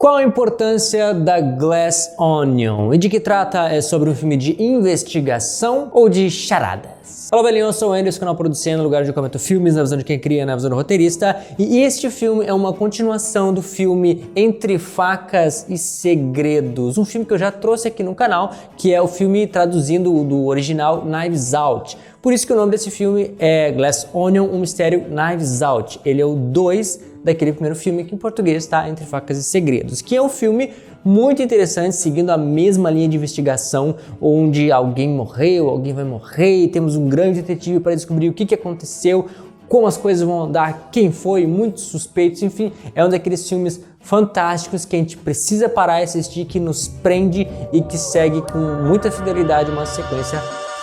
Qual a importância da Glass Onion? E de que trata? É sobre um filme de investigação ou de charadas? Olá, velhinho, eu sou o Anderson, canal Producendo, lugar onde eu comento filmes na visão de quem cria, na visão do roteirista. E este filme é uma continuação do filme Entre Facas e Segredos, um filme que eu já trouxe aqui no canal, que é o filme traduzindo do original Knives Out. Por isso que o nome desse filme é Glass Onion, um mistério Knives Out. Ele é o 2 daquele primeiro filme que em português está Entre Facas e Segredos, que é um filme muito interessante, seguindo a mesma linha de investigação, onde alguém morreu, alguém vai morrer, e temos um grande detetive para descobrir o que aconteceu, como as coisas vão andar, quem foi, muitos suspeitos, enfim, é um daqueles filmes fantásticos que a gente precisa parar e assistir, que nos prende e que segue com muita fidelidade uma sequência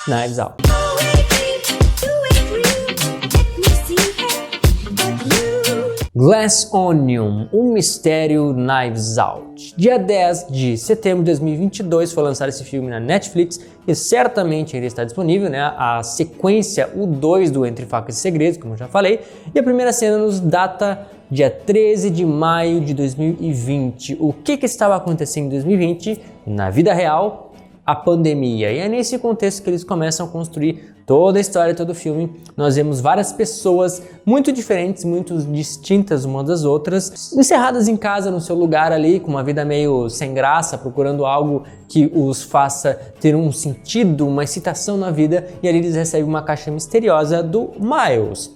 Knives Out. Glass Onion, um mistério Knives Out. Dia 10 de setembro de 2022 foi lançado esse filme na Netflix e certamente ainda está disponível, né? A sequência, o 2 do Entre Facas e Segredos, como eu já falei, e a primeira cena nos data dia 13 de maio de 2020. O que estava acontecendo em 2020 na vida real? A pandemia. E é nesse contexto que eles começam a construir toda a história, todo o filme. Nós vemos várias pessoas muito diferentes, muito distintas umas das outras, encerradas em casa, no seu lugar ali, com uma vida meio sem graça, procurando algo que os faça ter um sentido, uma excitação na vida, e ali eles recebem uma caixa misteriosa do Miles.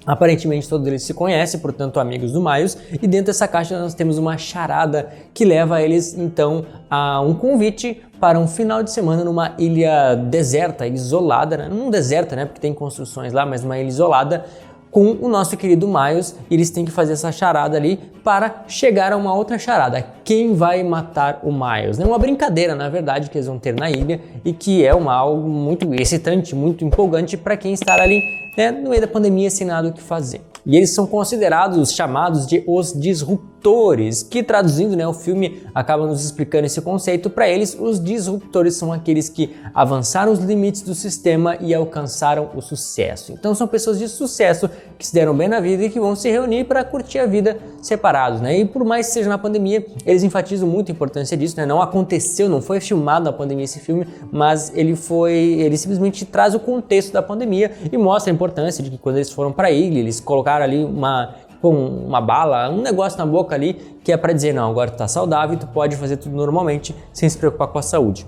Aparentemente todos eles se conhecem, portanto amigos do Miles, e dentro dessa caixa nós temos uma charada que leva eles então a um convite para um final de semana numa ilha deserta, isolada, né? Não deserta, né, porque tem construções lá, mas uma ilha isolada, com o nosso querido Miles, e eles têm que fazer essa charada ali para chegar a uma outra charada. Quem vai matar o Miles? É uma brincadeira, na verdade, que eles vão ter na ilha e que é algo muito excitante, muito empolgante para quem está ali, né, no meio da pandemia sem nada o que fazer. E eles são considerados, chamados de os disruptores, que traduzindo, né, o filme acaba nos explicando esse conceito. Para eles, os disruptores são aqueles que avançaram os limites do sistema e alcançaram o sucesso. Então são pessoas de sucesso que se deram bem na vida e que vão se reunir para curtir a vida separados, né? E por mais que seja na pandemia, eles enfatizam muito a importância disso, né? Não aconteceu, não foi filmado na pandemia esse filme, mas ele simplesmente traz o contexto da pandemia e mostra a importância de que quando eles foram para a ilha, eles colocaram ali uma bala, um negócio na boca ali, que é para dizer, não, agora tu tá saudável e tu pode fazer tudo normalmente sem se preocupar com a saúde.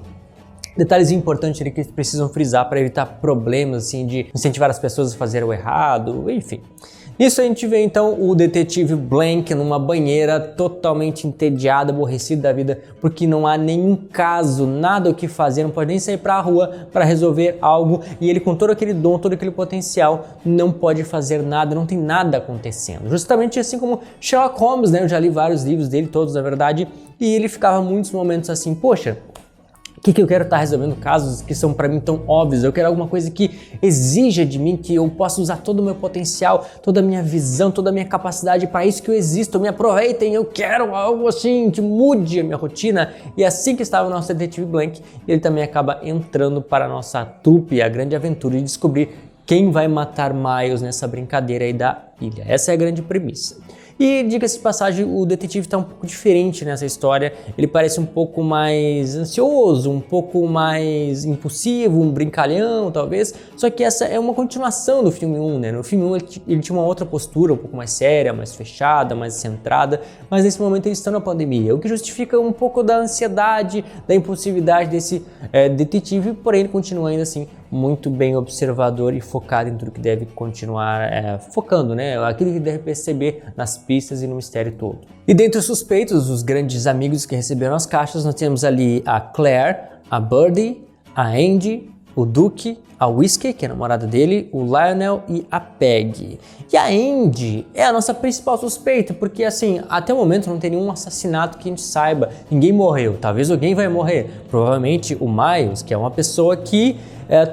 Detalhes importantes ali que eles precisam frisar para evitar problemas assim de incentivar as pessoas a fazerem o errado, enfim. Nisso a gente vê então o detetive Blank numa banheira totalmente entediado, aborrecido da vida, porque não há nenhum caso, nada o que fazer, não pode nem sair para a rua para resolver algo, e ele com todo aquele dom, todo aquele potencial, não pode fazer nada, não tem nada acontecendo. Justamente assim como Sherlock Holmes, né? Eu já li vários livros dele, todos na verdade, e ele ficava muitos momentos assim, poxa, o que eu quero estar resolvendo casos que são para mim tão óbvios? Eu quero alguma coisa que exija de mim, que eu possa usar todo o meu potencial, toda a minha visão, toda a minha capacidade, para isso que eu existo, me aproveitem, eu quero algo assim que mude a minha rotina. E assim que estava o nosso detetive Blank, ele também acaba entrando para a nossa trupe, a grande aventura de descobrir quem vai matar Miles nessa brincadeira aí da ilha. Essa é a grande premissa. E, diga-se de passagem, o detetive está um pouco diferente nessa história, ele parece um pouco mais ansioso, um pouco mais impulsivo, um brincalhão talvez, só que essa é uma continuação do filme 1, né? No filme 1 ele tinha uma outra postura, um pouco mais séria, mais fechada, mais centrada, mas nesse momento eles estão na pandemia, o que justifica um pouco da ansiedade, da impulsividade desse detetive, porém ele continua ainda assim muito bem observador e focado em tudo que deve continuar focando, né? Aquilo que deve perceber nas pistas e no mistério todo. E dentre os suspeitos, os grandes amigos que receberam as caixas, nós temos ali a Claire, a Birdie, a Andy, o Duke, a Whiskey, que é a namorada dele, o Lionel e a Peg. E a Andy é a nossa principal suspeita, porque assim, até o momento não tem nenhum assassinato que a gente saiba, ninguém morreu, talvez alguém vai morrer, provavelmente o Miles, que é uma pessoa que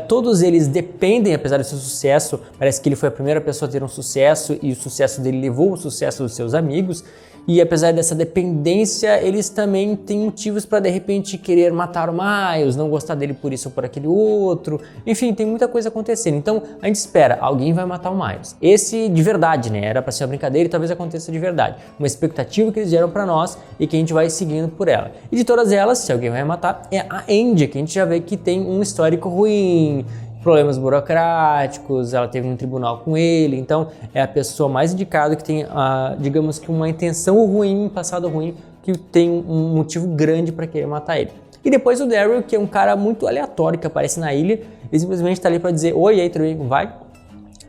todos eles dependem, apesar do seu sucesso, parece que ele foi a primeira pessoa a ter um sucesso e o sucesso dele levou o sucesso dos seus amigos, e apesar dessa dependência, eles também têm motivos para de repente querer matar o Miles, não gostar dele por isso ou por aquele outro, enfim, tem muita coisa acontecendo. Então a gente espera, alguém vai matar o Miles. Esse de verdade, né? Era para ser uma brincadeira e talvez aconteça de verdade. Uma expectativa que eles deram para nós e que a gente vai seguindo por ela. E de todas elas, se alguém vai matar, é a Andy, que a gente já vê que tem um histórico ruim, problemas burocráticos, ela teve um tribunal com ele, então é a pessoa mais indicada que tem, digamos que uma intenção ruim, um passado ruim, que tem um motivo grande para querer matar ele. E depois o Daryl, que é um cara muito aleatório que aparece na ilha, ele simplesmente está ali para dizer, oi, aí, tudo bem, vai?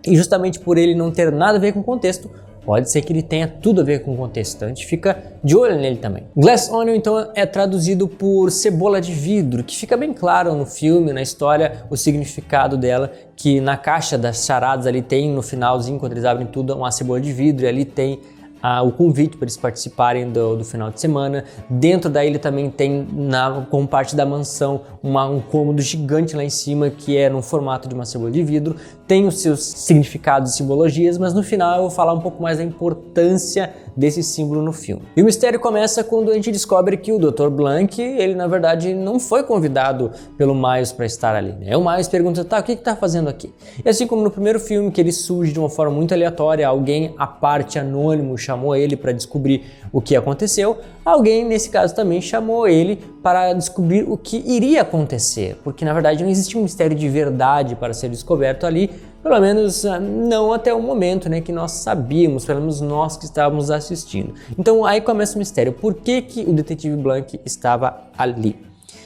E justamente por ele não ter nada a ver com o contexto, pode ser que ele tenha tudo a ver com o contexto, então a gente fica de olho nele também. Glass Onion, então, é traduzido por cebola de vidro, que fica bem claro no filme, na história, o significado dela, que na caixa das charadas ali tem, no finalzinho, quando eles abrem tudo, uma cebola de vidro, e ali tem o convite para eles participarem do final de semana. Dentro da ilha também tem, como parte da mansão, um cômodo gigante lá em cima que é no formato de uma cebola de vidro. Tem os seus significados e simbologias, mas no final eu vou falar um pouco mais da importância desse símbolo no filme. E o mistério começa quando a gente descobre que o Dr. Blank, ele na verdade não foi convidado pelo Miles para estar ali, né? O Miles pergunta, tá, o que tá fazendo aqui? E assim como no primeiro filme, que ele surge de uma forma muito aleatória, alguém à parte, anônimo, chamou ele para descobrir o que aconteceu, alguém nesse caso também chamou ele para descobrir o que iria acontecer, porque na verdade não existia um mistério de verdade para ser descoberto ali, pelo menos não até o momento, né, que nós sabíamos, pelo menos nós que estávamos assistindo. Então aí começa o mistério, por que o detetive Blank estava ali?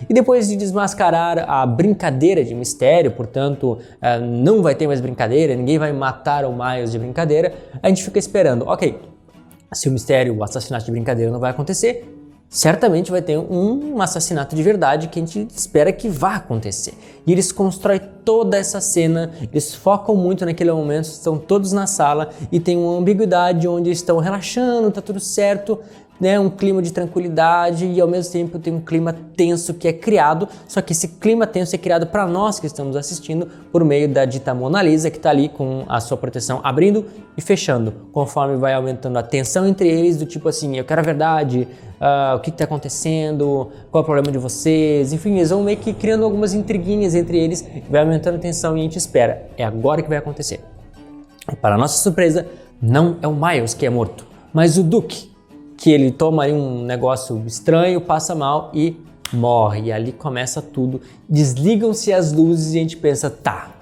E depois de desmascarar a brincadeira de mistério, portanto não vai ter mais brincadeira, ninguém vai matar o Miles de brincadeira, a gente fica esperando, ok, se o mistério, o assassinato de brincadeira não vai acontecer, certamente vai ter um assassinato de verdade que a gente espera que vá acontecer. E eles constroem toda essa cena, eles focam muito naquele momento, estão todos na sala e tem uma ambiguidade onde estão relaxando, tá tudo certo, né, um clima de tranquilidade e ao mesmo tempo tem um clima tenso que é criado, só que esse clima tenso é criado para nós que estamos assistindo por meio da dita Mona Lisa, que está ali com a sua proteção abrindo e fechando, conforme vai aumentando a tensão entre eles, do tipo assim, eu quero a verdade, o que está acontecendo, qual é o problema de vocês, enfim, eles vão meio que criando algumas intriguinhas entre eles, vai aumentando a tensão e a gente espera, é agora que vai acontecer. E para nossa surpresa, não é o Miles que é morto, mas o Duke, que ele toma ali um negócio estranho, passa mal e morre. E ali começa tudo, desligam-se as luzes e a gente pensa, tá,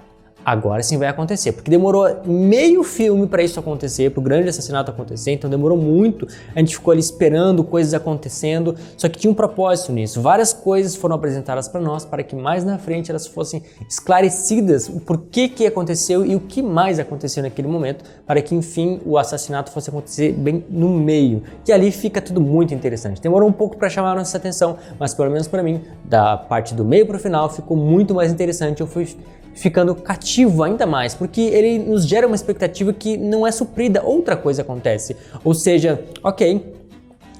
agora sim vai acontecer, porque demorou meio filme para isso acontecer, para o grande assassinato acontecer, então demorou muito, a gente ficou ali esperando coisas acontecendo, só que tinha um propósito nisso, várias coisas foram apresentadas para nós, para que mais na frente elas fossem esclarecidas, o porquê que aconteceu e o que mais aconteceu naquele momento, para que enfim o assassinato fosse acontecer bem no meio, que ali fica tudo muito interessante. Demorou um pouco para chamar a nossa atenção, mas pelo menos para mim, da parte do meio para o final, ficou muito mais interessante, eu fui ficando cativo ainda mais, porque ele nos gera uma expectativa que não é suprida, outra coisa acontece. Ou seja, ok,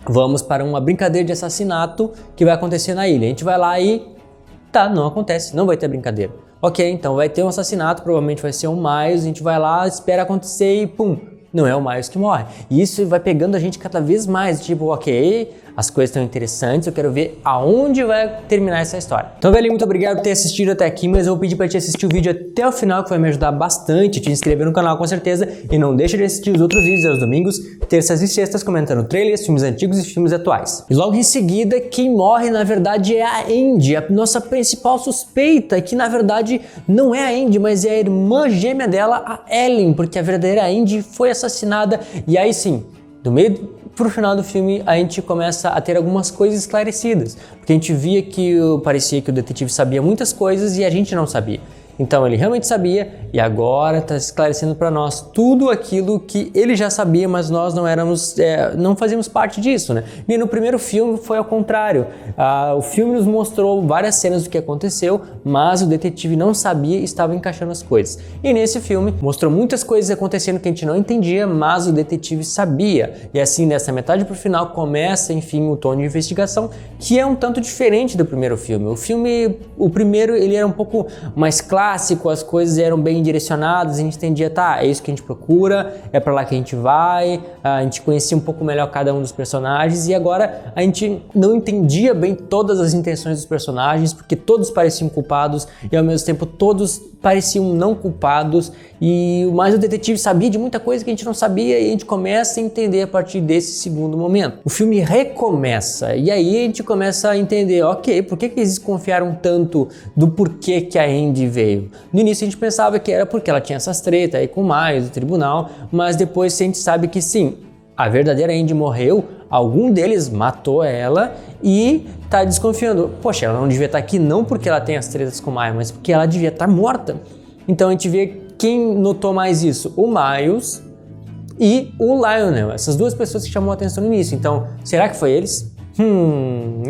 vamos para uma brincadeira de assassinato que vai acontecer na ilha. A gente vai lá e tá, não acontece, não vai ter brincadeira. Ok, então vai ter um assassinato, provavelmente vai ser um Miles, a gente vai lá, espera acontecer e pum, não é o Miles que morre. E isso vai pegando a gente cada vez mais, tipo, ok, as coisas estão interessantes, eu quero ver aonde vai terminar essa história. Então, velho, muito obrigado por ter assistido até aqui, mas eu vou pedir para te assistir o vídeo até o final, que vai me ajudar bastante, te inscrever no canal com certeza, e não deixa de assistir os outros vídeos aos domingos, terças e sextas, comentando trailers, filmes antigos e filmes atuais. E logo em seguida, quem morre, na verdade, é a Andy, a nossa principal suspeita, que na verdade não é a Andy, mas é a irmã gêmea dela, a Ellen, porque a verdadeira Andy foi assassinada, e aí sim, do meio pro final do filme a gente começa a ter algumas coisas esclarecidas, porque a gente via que parecia que o detetive sabia muitas coisas e a gente não sabia. Então ele realmente sabia e agora está esclarecendo para nós tudo aquilo que ele já sabia, mas nós não fazíamos parte disso, né? E no primeiro filme foi ao contrário. O filme nos mostrou várias cenas do que aconteceu, mas o detetive não sabia e estava encaixando as coisas. E nesse filme mostrou muitas coisas acontecendo que a gente não entendia, mas o detetive sabia. E assim, nessa metade pro final começa, enfim, o tom de investigação, que é um tanto diferente do primeiro filme. O primeiro ele era um pouco mais claro, clássico, as coisas eram bem direcionadas, a gente entendia, tá, é isso que a gente procura, é pra lá que a gente vai, a gente conhecia um pouco melhor cada um dos personagens, e agora a gente não entendia bem todas as intenções dos personagens, porque todos pareciam culpados e ao mesmo tempo todos pareciam não culpados, mas o detetive sabia de muita coisa que a gente não sabia, e a gente começa a entender a partir desse segundo momento. O filme recomeça e aí a gente começa a entender, ok, por que eles desconfiaram tanto do porquê que a Andy veio? No início a gente pensava que era porque ela tinha essas tretas aí com o Miles, o tribunal, mas depois a gente sabe que sim, a verdadeira Andy morreu, algum deles matou ela e tá desconfiando. Poxa, ela não devia estar aqui não porque ela tem as tretas com o Miles, mas porque ela devia estar morta. Então a gente vê quem notou mais isso, o Miles e o Lionel, essas duas pessoas que chamou a atenção no início. Então, será que foi eles?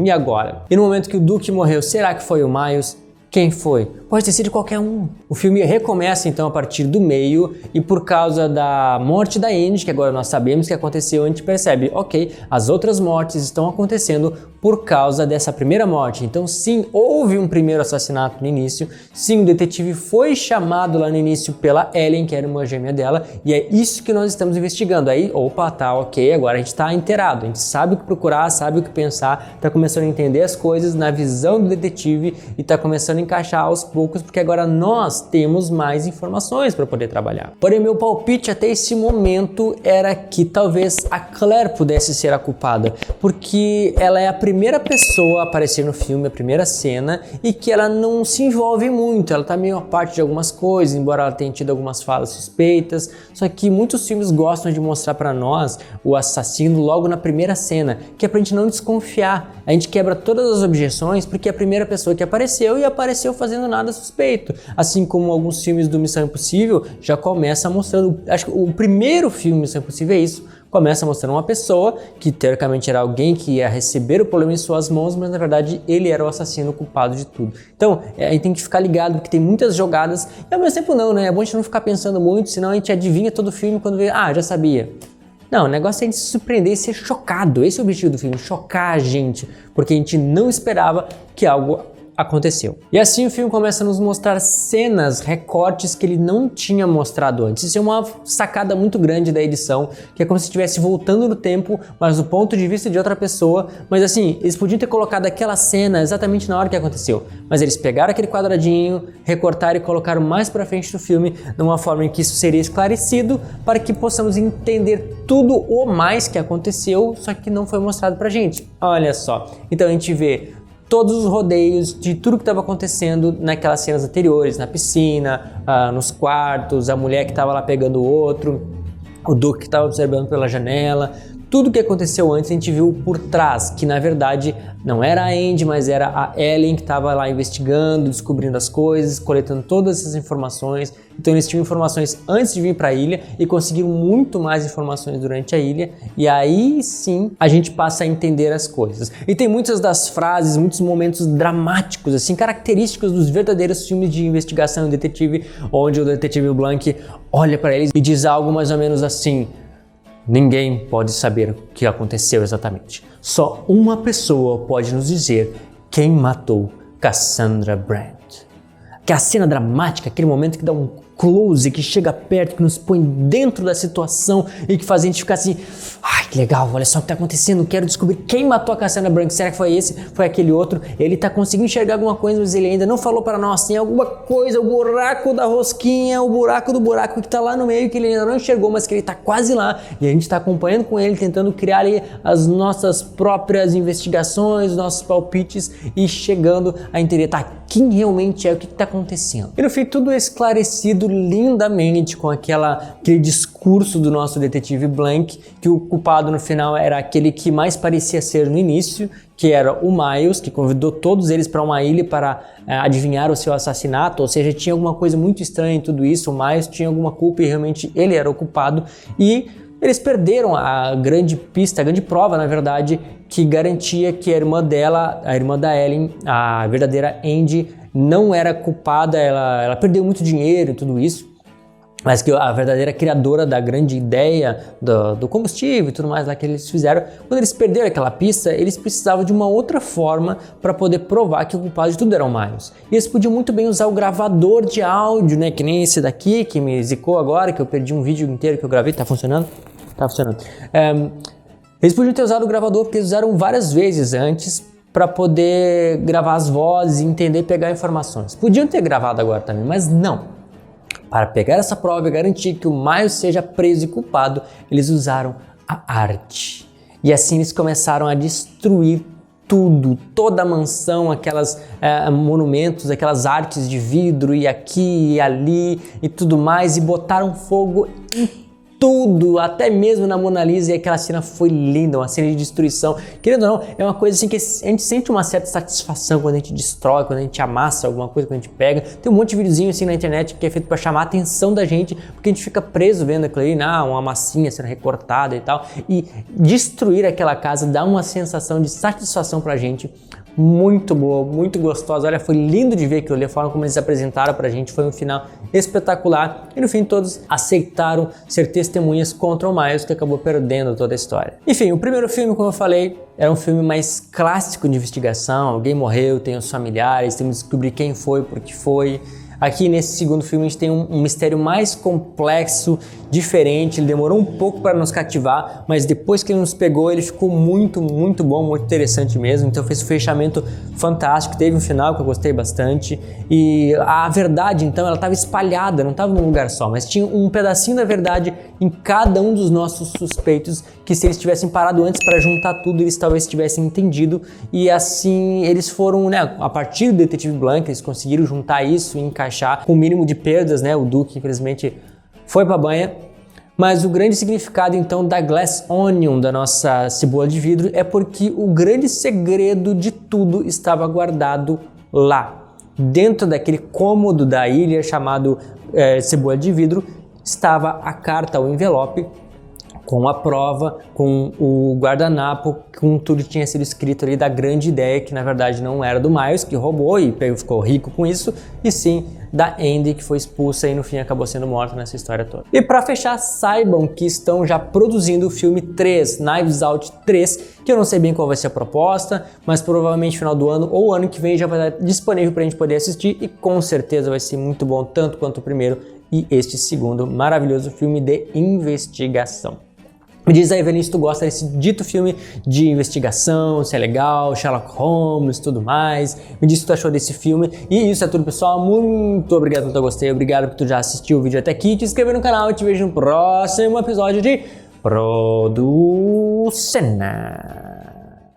E agora? E no momento que o Duke morreu, será que foi o Miles? Quem foi? Pode ter sido qualquer um. O filme recomeça então a partir do meio e por causa da morte da Andy, que agora nós sabemos que aconteceu, a gente percebe, ok, as outras mortes estão acontecendo por causa dessa primeira morte. Então sim, houve um primeiro assassinato no início, sim, o detetive foi chamado lá no início pela Ellen, que era uma gêmea dela, e é isso que nós estamos investigando. Aí, opa, tá, ok, agora a gente tá inteirado, a gente sabe o que procurar, sabe o que pensar, tá começando a entender as coisas na visão do detetive e tá começando a encaixar aos poucos, porque agora nós temos mais informações para poder trabalhar. Porém, meu palpite até esse momento era que talvez a Claire pudesse ser a culpada, porque ela é a primeira pessoa a aparecer no filme, a primeira cena, e que ela não se envolve muito, ela tá meio à parte de algumas coisas, embora ela tenha tido algumas falas suspeitas, só que muitos filmes gostam de mostrar para nós o assassino logo na primeira cena, que é pra gente não desconfiar. A gente quebra todas as objeções porque é a primeira pessoa que apareceu e apareceu fazendo nada suspeito. Assim como alguns filmes do Missão Impossível já começa mostrando, acho que o primeiro filme Missão Impossível é isso, começa mostrando uma pessoa que teoricamente era alguém que ia receber o problema em suas mãos, mas na verdade ele era o assassino culpado de tudo. Então a gente tem que ficar ligado porque tem muitas jogadas e ao mesmo tempo não, né? É bom a gente não ficar pensando muito, senão a gente adivinha todo o filme quando vê, já sabia. Não, o negócio é a gente se surpreender e ser chocado. Esse é o objetivo do filme, chocar a gente, porque a gente não esperava que algo aconteceu. E assim o filme começa a nos mostrar cenas, recortes que ele não tinha mostrado antes. Isso é uma sacada muito grande da edição, que é como se estivesse voltando no tempo, mas do ponto de vista de outra pessoa. Mas assim, eles podiam ter colocado aquela cena exatamente na hora que aconteceu. Mas eles pegaram aquele quadradinho, recortaram e colocaram mais pra frente do filme, de uma forma em que isso seria esclarecido, para que possamos entender tudo o mais que aconteceu, só que não foi mostrado pra gente. Olha só. Então a gente vê todos os rodeios de tudo que estava acontecendo naquelas cenas anteriores, na piscina, nos quartos, a mulher que estava lá pegando o outro, o Duke que estava observando pela janela. Tudo que aconteceu antes a gente viu por trás, que na verdade não era a Andy, mas era a Ellen que estava lá investigando, descobrindo as coisas, coletando todas essas informações. Então eles tinham informações antes de vir para a ilha e conseguiram muito mais informações durante a ilha, e aí sim a gente passa a entender as coisas. E tem muitas das frases, muitos momentos dramáticos, assim, característicos dos verdadeiros filmes de investigação e detetive, onde o detetive Blanc olha para eles e diz algo mais ou menos assim: ninguém pode saber o que aconteceu exatamente. Só uma pessoa pode nos dizer quem matou Cassandra Brandt. Que é a cena dramática, aquele momento que dá um close, que chega perto, que nos põe dentro da situação e que faz a gente ficar assim, ai que legal, olha só o que tá acontecendo, quero descobrir quem matou a Cassandra Brandt, será que foi esse, foi aquele outro? Ele tá conseguindo enxergar alguma coisa, mas ele ainda não falou para nós, tem alguma coisa, o buraco da rosquinha, o buraco do buraco que tá lá no meio, que ele ainda não enxergou, mas que ele tá quase lá, e a gente tá acompanhando com ele, tentando criar ali as nossas próprias investigações, nossos palpites e chegando a entender, tá, quem realmente é, o que tá acontecendo. E no fim tudo é esclarecido lindamente com aquele discurso do nosso detetive Blanc, que o culpado no final era aquele que mais parecia ser no início, que era o Miles, que convidou todos eles para uma ilha para adivinhar o seu assassinato, ou seja, tinha alguma coisa muito estranha em tudo isso, o Miles tinha alguma culpa e realmente ele era o culpado, e eles perderam a grande pista, a grande prova, na verdade, que garantia que a irmã dela, a irmã da Ellen, a verdadeira Andy, não era culpada, ela perdeu muito dinheiro e tudo isso. mas que a verdadeira criadora da grande ideia do combustível e tudo mais lá que eles fizeram, quando eles perderam aquela pista, eles precisavam de uma outra forma para poder provar que o culpado de tudo era o Miles. E eles podiam muito bem usar o gravador de áudio, né, que nem esse daqui, que me zicou agora, que eu perdi um vídeo inteiro que eu gravei. Tá funcionando? Tá funcionando. Eles podiam ter usado o gravador porque eles usaram várias vezes antes para poder gravar as vozes e entender e pegar informações. Podiam ter gravado agora também, mas não. Para pegar essa prova e garantir que o Miles seja preso e culpado, eles usaram a arte. E assim eles começaram a destruir tudo, toda a mansão, aquelas monumentos, aquelas artes de vidro e aqui e ali e tudo mais, e botaram fogo em tudo, até mesmo na Mona Lisa, e aquela cena foi linda, uma cena de destruição. Querendo ou não, é uma coisa assim que a gente sente uma certa satisfação quando a gente destrói, quando a gente amassa alguma coisa, quando a gente pega. Tem um monte de videozinho assim na internet que é feito para chamar a atenção da gente, porque a gente fica preso vendo aquilo ali, uma massinha sendo recortada e tal, e destruir aquela casa dá uma sensação de satisfação pra gente muito boa, muito gostosa. Olha, foi lindo de ver aquilo ali, a forma como eles apresentaram pra gente, foi um final espetacular, e no fim todos aceitaram ser testemunhas contra o Miles, que acabou perdendo toda a história. Enfim, o primeiro filme, como eu falei, era um filme mais clássico de investigação. Alguém morreu, tem os familiares, temos que descobrir quem foi, por que foi. Aqui nesse segundo filme a gente tem um mistério mais complexo, diferente. Ele demorou um pouco para nos cativar, mas depois que ele nos pegou, ele ficou muito, muito bom, muito interessante mesmo. Então fez um fechamento fantástico, teve um final que eu gostei bastante. E a verdade, então, ela estava espalhada, não estava num lugar só, mas tinha um pedacinho da verdade em cada um dos nossos suspeitos, que se eles tivessem parado antes para juntar tudo, eles talvez tivessem entendido. E assim eles foram, né, a partir do Detetive Blank, eles conseguiram juntar isso e encaixar com o mínimo de perdas, né? O Duke infelizmente foi pra banha. Mas o grande significado então da Glass Onion, da nossa cebola de vidro, é porque o grande segredo de tudo estava guardado lá. Dentro daquele cômodo da ilha chamado cebola de vidro, estava a carta, o envelope, com a prova, com o guardanapo, com tudo que tinha sido escrito ali da grande ideia, que na verdade não era do Miles, que roubou e ficou rico com isso, e sim da Andy, que foi expulsa e no fim acabou sendo morta nessa história toda. E para fechar, saibam que estão já produzindo o filme 3, Knives Out 3, que eu não sei bem qual vai ser a proposta, mas provavelmente no final do ano ou ano que vem já vai estar disponível para a gente poder assistir, e com certeza vai ser muito bom, tanto quanto o primeiro e este segundo maravilhoso filme de investigação. Me diz aí, Evelyn, se tu gosta desse dito filme de investigação, se é legal, Sherlock Holmes, tudo mais. Me diz o que tu achou desse filme. E isso é tudo, pessoal. Muito obrigado por tu gostei, obrigado por tu já assistiu o vídeo até aqui. Te inscreve no canal e te vejo no próximo episódio de Producena.